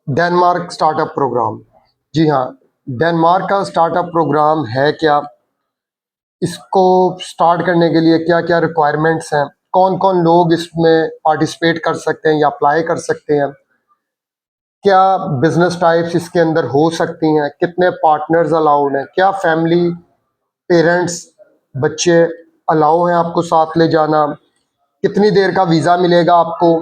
Denmark startup programme. जी हाँ, Denmark का startup programme है क्या? इसको स्टार्ट करने के लिए क्या क्या रिक्वायरमेंट्स हैं? कौन कौन लोग इसमें पार्टिसिपेट कर सकते हैं या अप्लाई कर सकते हैं? क्या बिजनेस टाइप्स इसके अंदर हो सकती हैं? कितने पार्टनर्स अलाउड हैं? क्या फैमिली, पेरेंट्स, बच्चे अलाउ हैं आपको साथ ले जाना? कितनी देर का वीज़ा मिलेगा आपको?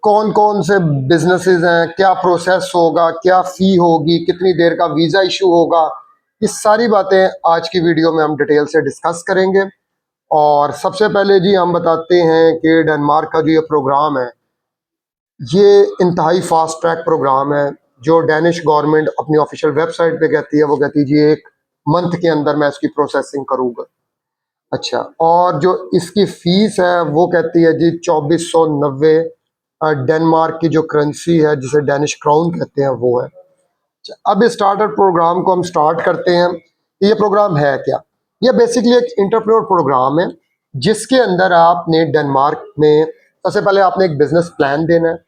कौन कौन से बिजनेसेस हैं? क्या प्रोसेस होगा? क्या फ़ी होगी? कितनी देर का वीज़ा इशू होगा? ये सारी बातें आज की वीडियो में हम डिटेल से डिस्कस करेंगे। और सबसे पहले जी हम बताते हैं कि डेनमार्क का जो ये प्रोग्राम है, ये इंतहाई फास्ट ट्रैक प्रोग्राम है। जो डेनिश गवर्नमेंट अपनी ऑफिशियल वेबसाइट पे कहती है, वो कहती है जी 1 मंथ के अंदर मैं इसकी प्रोसेसिंग करूँगा। अच्छा, और जो इसकी फीस है वो कहती है जी 2490 डेनमार्क की जो करेंसी है, जिसे डेनिश क्राउन कहते हैं, वो है। अच्छा, अब इस स्टार्टर प्रोग्राम को हम स्टार्ट करते हैं। ये प्रोग्राम है क्या? ये बेसिकली एक इंटरप्रेन्योर प्रोग्राम है, जिसके अंदर आपने डेनमार्क में सबसे पहले आपने एक बिजनेस प्लान देना है।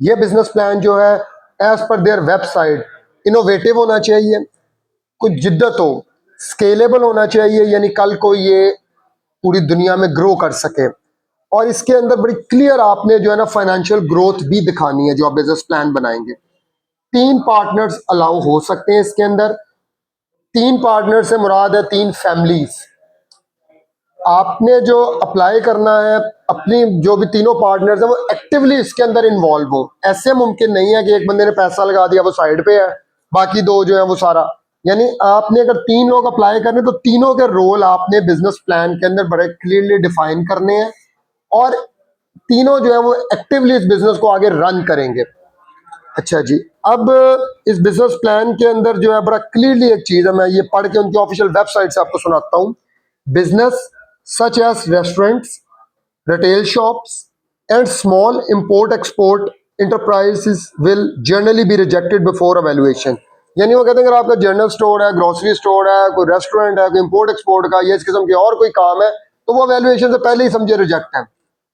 ये बिजनेस प्लान जो है, as per their website, innovative होना चाहिए, कुछ जिद्दत हो, स्केलेबल होना चाहिए, यानी कल को ये पूरी दुनिया में ग्रो कर सके। और इसके अंदर बड़ी क्लियर आपने जो है ना फाइनेंशियल ग्रोथ भी दिखानी है जो आप बिजनेस प्लान बनाएंगे। 3 पार्टनर्स अलाउ हो सकते हैं इसके अंदर। 3 पार्टनर से मुराद है 3 फैमिलीज। आपने जो अप्लाई करना है, अपनी जो भी तीनों पार्टनर्स हैं वो एक्टिवली इसके अंदर इन्वॉल्व हो। ऐसे मुमकिन नहीं है कि एक बंदे ने पैसा लगा दिया, वो साइड पे है, बाकी 2 जो है वो सारा। यानी आपने अगर 3 लोग अप्लाई करने, तो तीनों के रोल आपने बिजनेस प्लान के अंदर बड़े क्लियरली डिफाइन करने हैं। और तीनों जो है वो एक्टिवली इस बिजनेस को आगे रन करेंगे। अच्छा जी, अब इस बिजनेस प्लान के अंदर जो है बड़ा क्लियरली एक चीज है, मैं ये पढ़ के उनकी ऑफिशियल वेबसाइट से आपको सुनाता हूँ। Business such as restaurants, retail shops and small import export enterprises will generally be rejected before evaluation। यानी वो कहते हैं अगर आपका जनरल स्टोर है, ग्रोसरी स्टोर है, कोई रेस्टोरेंट है, कोई इंपोर्ट एक्सपोर्ट का, ये इस किस्म के और कोई काम है, तो वो एवेल्युएशन से पहले ही समझे रिजेक्ट है,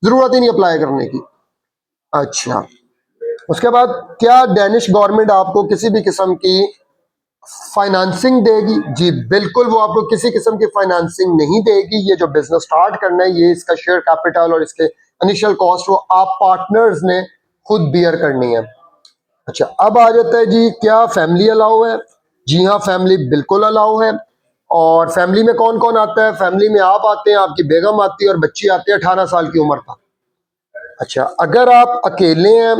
जरूरत ही नहीं अप्लाई करने की। अच्छा, उसके बाद क्या डेनिश गवर्नमेंट आपको किसी भी किस्म की फाइनेंसिंग देगी? जी बिल्कुल, वो आपको किसी किस्म की फाइनेंसिंग नहीं देगी। ये जो बिजनेस स्टार्ट करना है, ये इसका शेयर कैपिटल और इसके इनिशियल कॉस्ट वो आप पार्टनर्स ने खुद बियर करनी है। अच्छा, अब आ जाता है जी क्या फैमिली अलाउ है? जी हाँ, फैमिली बिल्कुल अलाउ है। और फैमिली में कौन कौन आता है? फैमिली में आप आते हैं, आपकी बेगम आती है, और बच्ची आती है 18 साल की उम्र तक। अच्छा, अगर आप अकेले हैं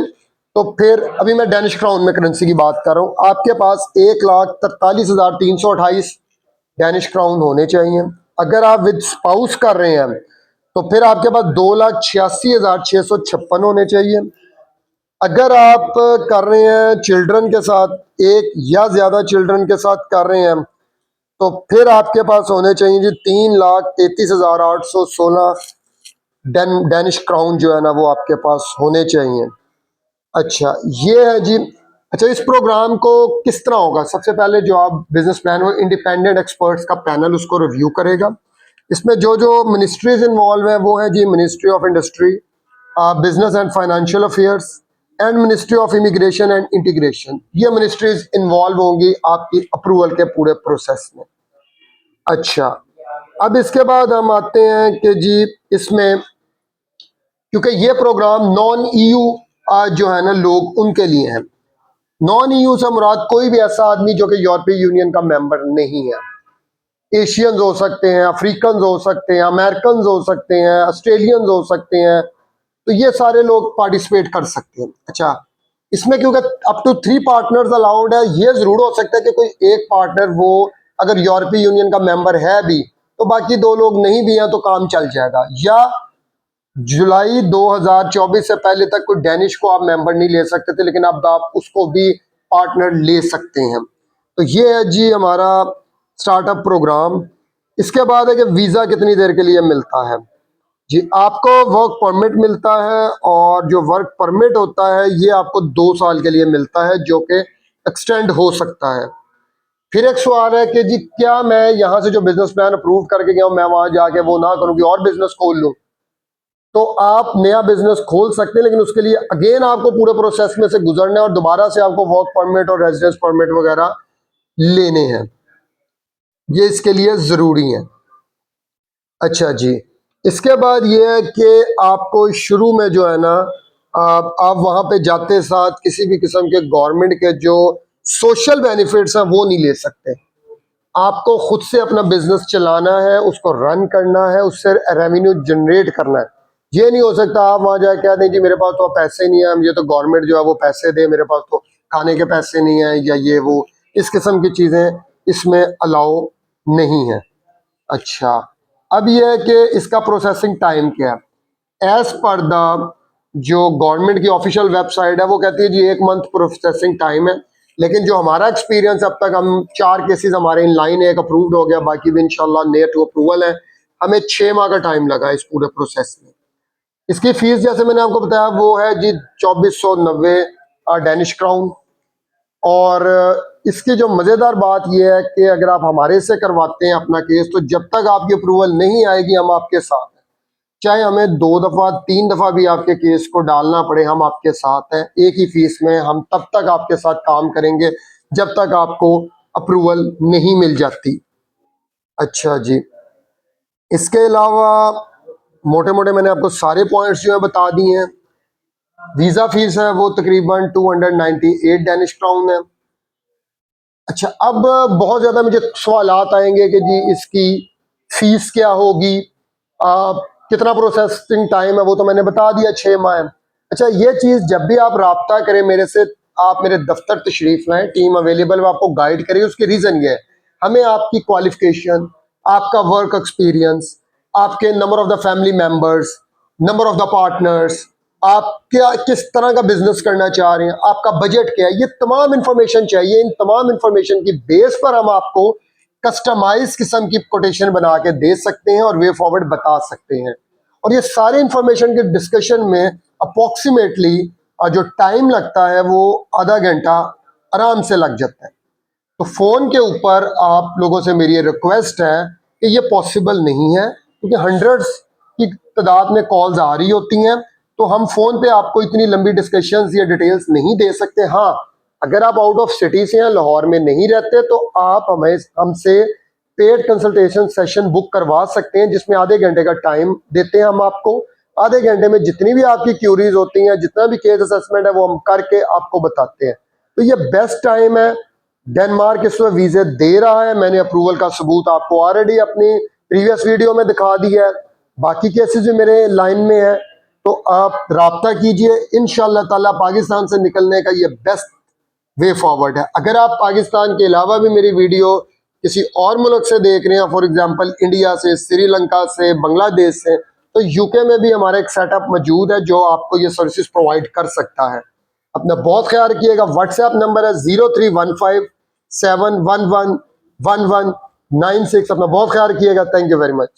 तो फिर अभी मैं डेनिश क्राउन में करेंसी की बात कर रहा हूँ, आपके पास 1,43,328 डेनिश क्राउन होने चाहिए। अगर आप विद स्पाउस कर रहे हैं तो फिर आपके पास 2,86,656 होने चाहिए। अगर आप कर रहे हैं चिल्ड्रन के साथ, एक या ज्यादा चिल्ड्रन के साथ कर रहे हैं, तो फिर आपके पास होने चाहिए जी 3,33,816 डेनिश क्राउन जो है ना वो आपके पास होने चाहिए। अच्छा, ये है जी। अच्छा, इस प्रोग्राम को किस तरह होगा? सबसे पहले जो आप बिजनेस प्लान हो, इंडिपेंडेंट एक्सपर्ट्स का पैनल उसको रिव्यू करेगा। इसमें जो जो मिनिस्ट्रीज इन्वॉल्व है वो है जी ministry of industry, business and financial affairs and ministry of immigration and integration. ये मिनिस्ट्रीज इन्वॉल्व होंगी आपकी अप्रूवल के पूरे प्रोसेस में। अच्छा, अब इसके बाद हम आते हैं कि जी इसमें, क्योंकि ये प्रोग्राम नॉन ईयू जो है ना लोग उनके लिए है। नॉन ईयू से मुराद कोई भी ऐसा आदमी जो कि यूरोपीय यूनियन का मेंबर नहीं है। एशियंस हो सकते हैं, अफ्रीकन हो सकते हैं, अमेरिकन हो सकते हैं, ऑस्ट्रेलियन हो सकते हैं, तो ये सारे लोग पार्टिसिपेट कर सकते हैं। अच्छा, इसमें क्योंकि अप टू 3 पार्टनर्स अलाउड है, ये जरूर हो सकता है कि कोई एक पार्टनर वो अगर यूरोपीय यूनियन का मेंबर है भी, तो बाकी 2 लोग नहीं भी हैं तो काम चल जाएगा। या जुलाई 2024 से पहले तक कोई डेनिश को आप मेंबर नहीं ले सकते थे, लेकिन अब आप उसको भी पार्टनर ले सकते हैं। तो ये है जी हमारा स्टार्टअप प्रोग्राम। इसके बाद है कि वीज़ा कितनी देर के लिए मिलता है? जी, आपको वर्क परमिट मिलता है, और जो वर्क परमिट होता है ये आपको 2 साल के लिए मिलता है, जो कि एक्सटेंड हो सकता है। फिर एक सवाल है कि जी क्या मैं यहाँ से जो बिजनेस प्लान अप्रूव करके गया हूँ, मैं वहां जाके वो ना करूँ कि और बिजनेस खोल लूँ? तो आप नया बिजनेस खोल सकते हैं, लेकिन उसके लिए अगेन आपको पूरे प्रोसेस में से गुजरना है और दोबारा से आपको वर्क परमिट और रेजिडेंस परमिट वगैरह लेने हैं। ये इसके लिए ज़रूरी है। अच्छा जी, इसके बाद ये है कि आपको शुरू में जो है ना, आप वहाँ पे जाते साथ किसी भी किस्म के गवर्नमेंट के जो सोशल बेनिफिट्स हैं वो नहीं ले सकते। आपको खुद से अपना बिजनेस चलाना है, उसको रन करना है, उससे रेवेन्यू जनरेट करना है। ये नहीं हो सकता आप वहाँ जाके कह दें जी मेरे पास तो पैसे नहीं है, मुझे तो गवर्नमेंट जो है वो पैसे दे, मेरे पास तो खाने के पैसे नहीं है, या ये वो इस किस्म की चीज़ें इसमें अलाउ नहीं है। अच्छा, अब यह है कि इसका प्रोसेसिंग टाइम क्या है। एज पर द जो गवर्नमेंट की ऑफिशियल वेबसाइट है वो कहती है जी 1 मंथ प्रोसेसिंग टाइम है, लेकिन जो हमारा एक्सपीरियंस अब तक, हम 4 केसेस हमारे इन लाइन है, एक अप्रूव्ड हो गया, बाकी भी इंशाल्लाह नियर टू अप्रूवल है। हमें 6 माह का टाइम लगा इस पूरे प्रोसेस में। इसकी फीस जैसे मैंने आपको बताया वो है जी 2490 डेनिश क्राउन। और इसकी जो मज़ेदार बात यह है कि अगर आप हमारे से करवाते हैं अपना केस, तो जब तक आपकी अप्रूवल नहीं आएगी हम आपके साथ हैं। चाहे हमें 2 दफ़ा 3 दफ़ा भी आपके केस को डालना पड़े, हम आपके साथ हैं। एक ही फीस में हम तब तक आपके साथ काम करेंगे जब तक आपको अप्रूवल नहीं मिल जाती। अच्छा जी, इसके अलावा मोटे मोटे मैंने आपको सारे पॉइंट्स जो है बता दिए हैं। वीज़ा फीस है वो तकरीबन 298 डेनिश क्राउन है। अच्छा, अब बहुत ज़्यादा मुझे सवालात आएंगे कि जी इसकी फीस क्या होगी, कितना प्रोसेसिंग टाइम है, वो तो मैंने बता दिया 6 माह है। अच्छा, ये चीज़ जब भी आप राब्ता करें मेरे से, आप मेरे दफ्तर तशरीफ लाएं, टीम अवेलेबल है, आपको गाइड करें। उसकी रीज़न ये है, हमें आपकी क्वालिफिकेशन, आपका वर्क एक्सपीरियंस, आपके number of the family members, number of the partners, आप क्या किस तरह का बिजनेस करना चाह रहे हैं, आपका बजट क्या है, ये तमाम इंफॉर्मेशन चाहिए। इन तमाम इंफॉर्मेशन की बेस पर हम आपको कस्टमाइज किस्म की कोटेशन बना के दे सकते हैं और वे फॉरवर्ड बता सकते हैं। और ये सारे इंफॉर्मेशन के डिस्कशन में अप्रोक्सीमेटली जो टाइम लगता है वो आधा घंटा आराम से लग जाता है। तो फ़ोन के ऊपर आप लोगों से मेरी ये रिक्वेस्ट है कि ये पॉसिबल नहीं है, क्योंकि हंड्रेड्स की तादाद में कॉल्स आ रही होती हैं, तो हम फ़ोन पे आपको इतनी लंबी डिस्कशंस या डिटेल्स नहीं दे सकते। हाँ, अगर आप आउट ऑफ सिटी से हैं, लाहौर में नहीं रहते, तो आप हमें हमसे पेड कंसल्टेशन सेशन बुक करवा सकते हैं, जिसमें आधे घंटे का टाइम देते हैं हम आपको। आधे घंटे में जितनी भी आपकी क्यूरीज होती हैं, जितना भी केस असेसमेंट है, वो हम करके आपको बताते हैं। तो ये बेस्ट टाइम है। डेनमार्क इसमें वीजे दे रहा है, मैंने अप्रूवल का सबूत आपको ऑलरेडी अपनी प्रीवियस वीडियो में दिखा दिया है। बाकी केसेस भी मेरे लाइन में है, तो आप राब्ता कीजिए। इंशाअल्लाह ताला पाकिस्तान से निकलने का ये बेस्ट वे फॉरवर्ड है। अगर आप पाकिस्तान के अलावा भी मेरी वीडियो किसी और मुल्क से देख रहे हैं, फॉर एग्जांपल इंडिया से, श्रीलंका से, बांग्लादेश से, तो यूके में भी हमारा एक सेटअप मौजूद है जो आपको ये सर्विसेज प्रोवाइड कर सकता है। अपना बहुत ख्याल रखिएगा। व्हाट्सएप नंबर है 031571111196। अपना बहुत ख्याल रखिएगा। Thank you very much.